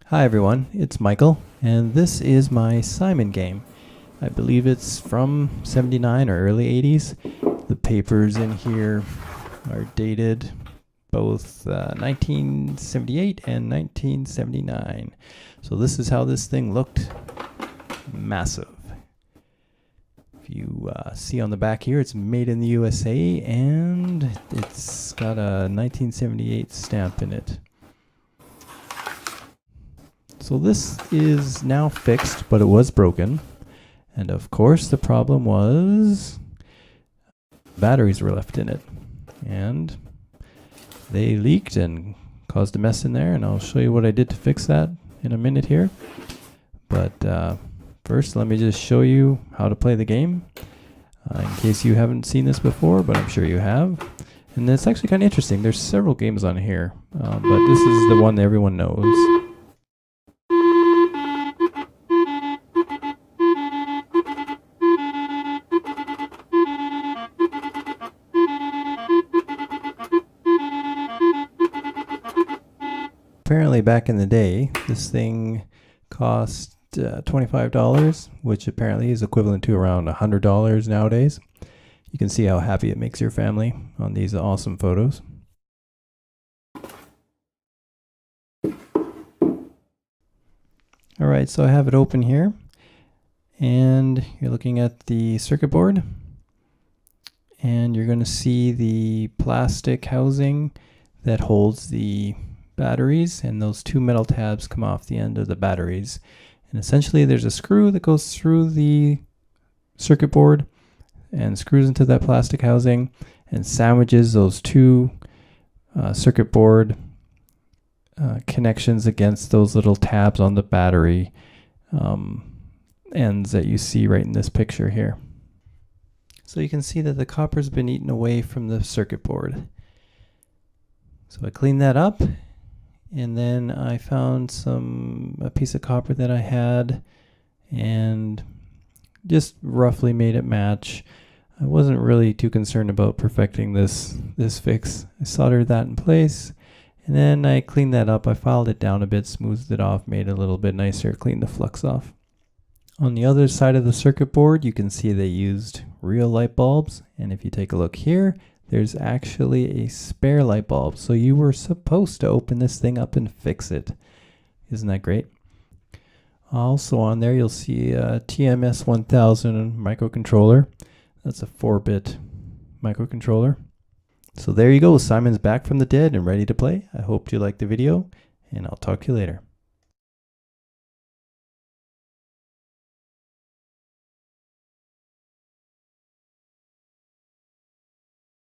Hi everyone, it's Michael, and this is my Simon game. I believe it's from 79 or early 80s. The papers in here are dated both 1978 and 1979. So this is how this thing looked. Massive. If you see on the back here, it's made in the USA, and it's got a 1978 stamp in it. So this is now fixed, but it was broken. And of course the problem was batteries were left in it. And they leaked and caused a mess in there, and I'll show you what I did to fix that in a minute here. But first, let me just show you how to play the game, in case you haven't seen this before, but I'm sure you have. And it's actually kind of interesting. There's several games on here, but this is the one that everyone knows. Apparently back in the day, this thing cost $25, which apparently is equivalent to around $100 nowadays. You can see how happy it makes your family on these awesome photos. Alright, so I have it open here, and you're looking at the circuit board, and you're going to see the plastic housing that holds the batteries, and those two metal tabs come off the end of the batteries. And essentially there's a screw that goes through the circuit board and screws into that plastic housing and sandwiches those two circuit board connections against those little tabs on the battery ends that you see right in this picture here. So you can see that the copper's been eaten away from the circuit board. So I cleaned that up, and then I found a piece of copper that I had and just roughly made it match. I wasn't really too concerned about perfecting this fix. I soldered that in place, and then I cleaned that up. I filed it down a bit, smoothed it off, made it a little bit nicer, cleaned the flux off. On the other side of the circuit board, you can see they used real light bulbs, and if you take a look here, there's actually a spare light bulb. So you were supposed to open this thing up and fix it. Isn't that great? Also on there, you'll see a TMS 1000 microcontroller. That's a 4-bit microcontroller. So there you go. Simon's back from the dead and ready to play. I hope you liked the video, and I'll talk to you later.